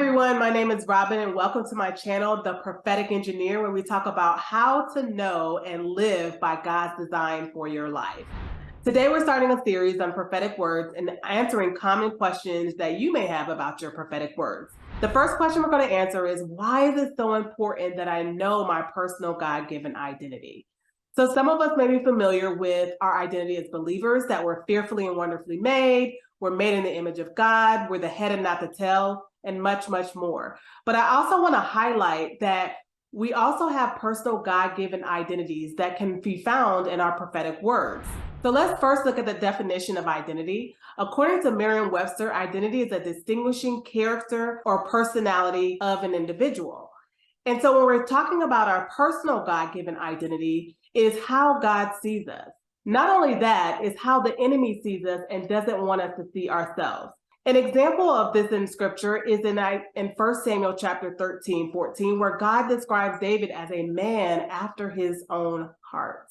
everyone, my name is Robin and welcome to my channel, The Prophetic Engineer, where we talk about how to know and live by God's design for your life. Today we're starting a series on prophetic words and answering common questions that you may have about your prophetic words. The first question we're going to answer is, why is it so important that I know my personal God-given identity? So some of us may be familiar with our identity as believers, that we're fearfully and wonderfully made, we're made in the image of God, we're the head and not the tail, and much, much more. But I also want to highlight that we also have personal God-given identities that can be found in our prophetic words. So let's first look at the definition of identity. According to Merriam-Webster, identity is a distinguishing character or personality of an individual. And so when we're talking about our personal God-given identity, is how God sees us. Not only that, is how the enemy sees us and doesn't want us to see ourselves. An example of this in scripture is in 1 Samuel chapter 13-14, where God describes David as a man after his own heart.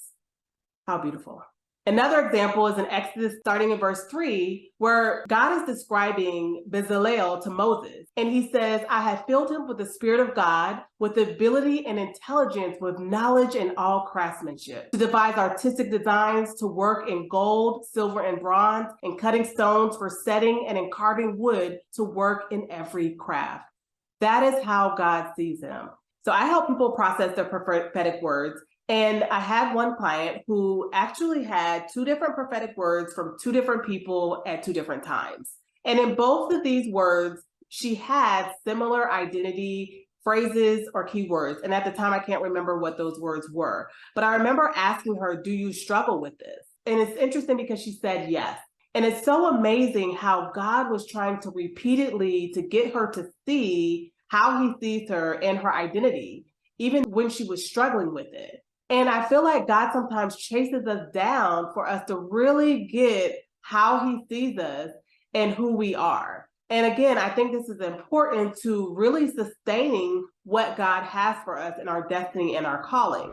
How beautiful. Another example is in Exodus starting in verse 3, where God is describing Bezalel to Moses. And he says, I have filled him with the Spirit of God, with ability and intelligence, with knowledge and all craftsmanship, to devise artistic designs, to work in gold, silver, and bronze, in cutting stones for setting, and in carving wood, to work in every craft. That is how God sees him. So I help people process their prophetic words. And I had one client who actually had two different prophetic words from two different people at two different times. And in both of these words, she had similar identity phrases or keywords. And at the time, I can't remember what those words were. But I remember asking her, do you struggle with this? And it's interesting because she said yes. And it's so amazing how God was trying to repeatedly to get her to see how he sees her and her identity, even when she was struggling with it. And I feel like God sometimes chases us down for us to really get how he sees us and who we are. And again, I think this is important to really sustaining what God has for us in our destiny and our calling.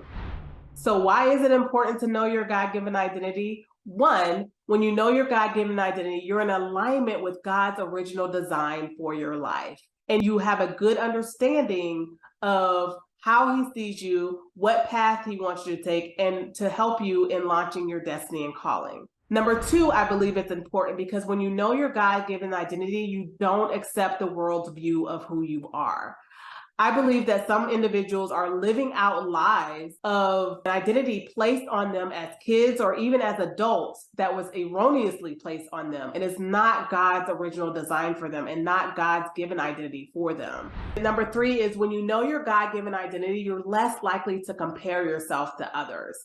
So why is it important to know your God-given identity? One, when you know your God-given identity, you're in alignment with God's original design for your life. And you have a good understanding of how he sees you, what path he wants you to take, and to help you in launching your destiny and calling. Number two, I believe it's important because when you know your God-given identity, you don't accept the world's view of who you are. I believe that some individuals are living out lives of an identity placed on them as kids or even as adults that was erroneously placed on them. And it's not God's original design for them and not God's given identity for them. And number three is when you know your God-given identity, you're less likely to compare yourself to others.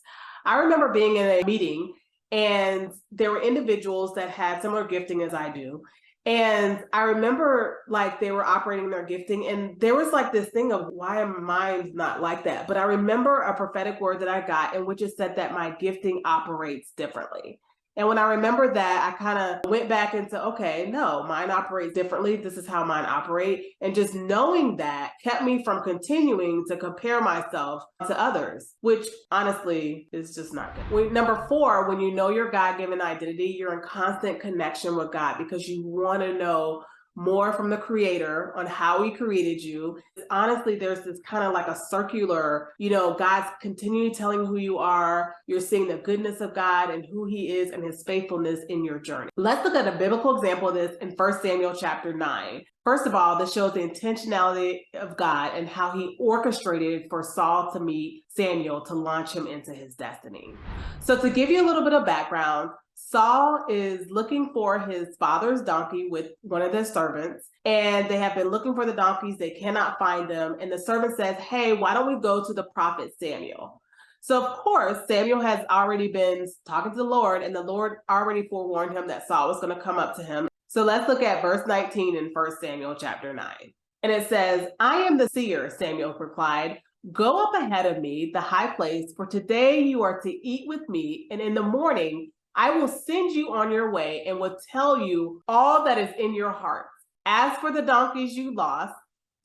I remember being in a meeting and there were individuals that had similar gifting as I do. And I remember like they were operating their gifting and there was like this thing of why am mine not like that? But I remember a prophetic word that I got in which it said that my gifting operates differently. And when I remember that, I kind of went back into, okay, no, mine operates differently. This is how mine operate. And just knowing that kept me from continuing to compare myself to others, which honestly is just not good. Number four, when you know your God-given identity, you're in constant connection with God because you want to know more from the creator on how he created you. Honestly, there's this kind of like a circular, God's continuing telling who you are. You're seeing the goodness of God and who he is and his faithfulness in your journey. Let's look at a biblical example of this in 1 Samuel chapter 9. First of all, this shows the intentionality of God and how he orchestrated for Saul to meet Samuel to launch him into his destiny. So to give you a little bit of background, Saul is looking for his father's donkey with one of their servants, and they have been looking for the donkeys. They cannot find them. And the servant says, hey, why don't we go to the prophet Samuel? So of course, Samuel has already been talking to the Lord, and the Lord already forewarned him that Saul was going to come up to him. So let's look at verse 19 in 1 Samuel chapter 9. And it says, I am the seer, Samuel replied. Go up ahead of me, the high place, for today you are to eat with me, and in the morning I will send you on your way and will tell you all that is in your heart. As for the donkeys you lost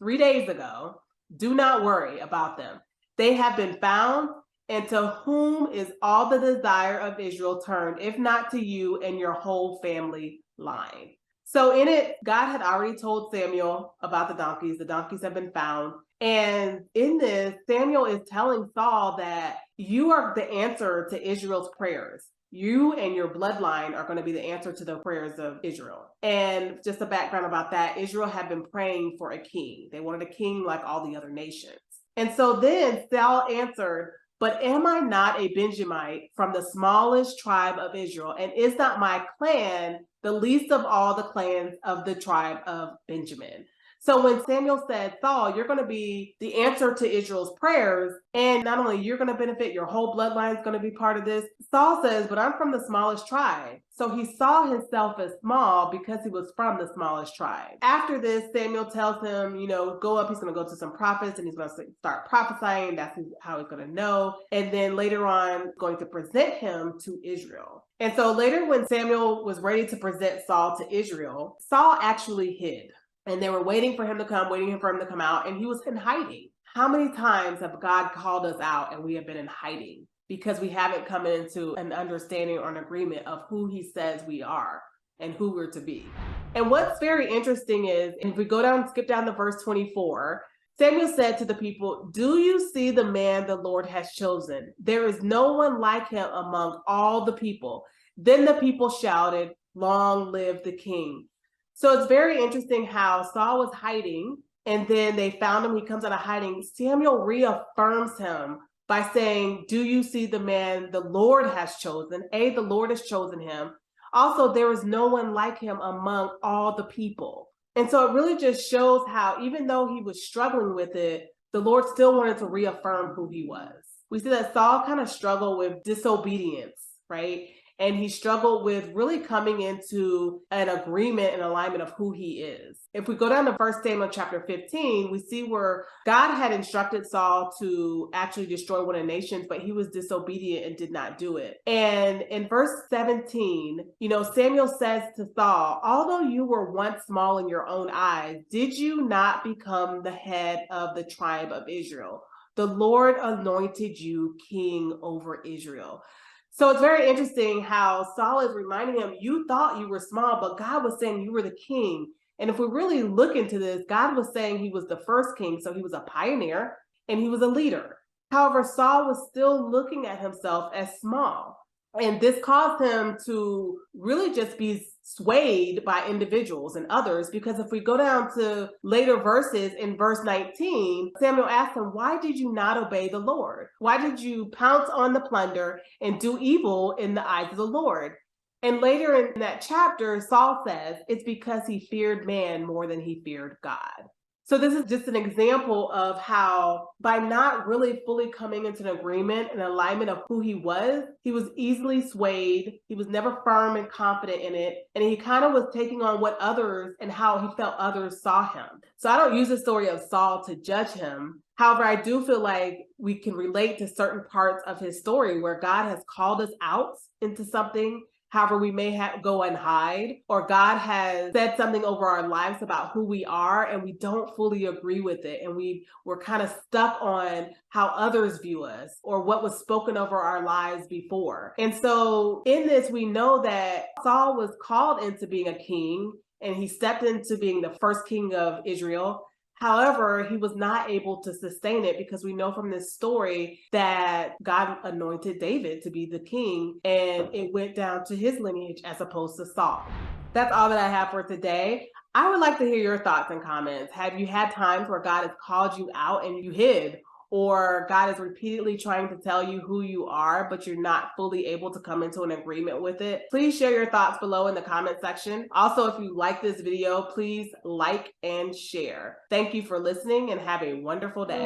3 days ago, do not worry about them. They have been found, and to whom is all the desire of Israel turned, if not to you and your whole family line? So in it, God had already told Samuel about the donkeys. The donkeys have been found. And in this, Samuel is telling Saul that you are the answer to Israel's prayers. You and your bloodline are going to be the answer to the prayers of Israel. And just a background about that, Israel had been praying for a king. They wanted a king like all the other nations. And so then Saul answered, but am I not a Benjamite from the smallest tribe of Israel? And is not my clan the least of all the clans of the tribe of Benjamin? So when Samuel said, Saul, you're going to be the answer to Israel's prayers, and not only you're going to benefit, your whole bloodline is going to be part of this. Saul says, but I'm from the smallest tribe. So he saw himself as small because he was from the smallest tribe. After this, Samuel tells him, go up. He's going to go to some prophets and he's going to start prophesying. That's how he's going to know. And then later on, going to present him to Israel. And so later when Samuel was ready to present Saul to Israel, Saul actually hid. And they were waiting for him to come, out, and he was in hiding. How many times have God called us out and we have been in hiding because we haven't come into an understanding or an agreement of who he says we are and who we're to be? And what's very interesting is, if we skip down to verse 24, Samuel said to the people, do you see the man the Lord has chosen? There is no one like him among all the people. Then the people shouted, long live the king. So it's very interesting how Saul was hiding, and then they found him. He comes out of hiding. Samuel reaffirms him by saying, do you see the man the Lord has chosen? The Lord has chosen him. Also, there is no one like him among all the people. And so it really just shows how, even though he was struggling with it, the Lord still wanted to reaffirm who he was. We see that Saul kind of struggled with disobedience, right? And he struggled with really coming into an agreement and alignment of who he is. If we go down to 1 Samuel chapter 15, we see where God had instructed Saul to actually destroy one of the nations, but he was disobedient and did not do it. And in verse 17, Samuel says to Saul, although you were once small in your own eyes, did you not become the head of the tribe of Israel? The Lord anointed you king over Israel. So it's very interesting how Saul is reminding him, you thought you were small, but God was saying you were the king. And if we really look into this, God was saying he was the first king. So he was a pioneer and he was a leader. However, Saul was still looking at himself as small. And this caused him to really just be swayed by individuals and others, because if we go down to later verses, in verse 19, Samuel asked him, why did you not obey the Lord? Why did you pounce on the plunder and do evil in the eyes of the Lord? And later in that chapter, Saul says it's because he feared man more than he feared God. So this is just an example of how, by not really fully coming into an agreement and alignment of who he was easily swayed. He was never firm and confident in it. And he kind of was taking on what others and how he felt others saw him. So I don't use the story of Saul to judge him. However, I do feel like we can relate to certain parts of his story where God has called us out into something. However, we may go and hide, or God has said something over our lives about who we are and we don't fully agree with it. And we're kind of stuck on how others view us or what was spoken over our lives before. And so in this, we know that Saul was called into being a king and he stepped into being the first king of Israel. However, he was not able to sustain it because we know from this story that God anointed David to be the king, and it went down to his lineage as opposed to Saul. That's all that I have for today. I would like to hear your thoughts and comments. Have you had times where God has called you out and you hid? Or God is repeatedly trying to tell you who you are, but you're not fully able to come into an agreement with it? Please share your thoughts below in the comment section. Also, if you like this video, please like and share. Thank you for listening and have a wonderful day.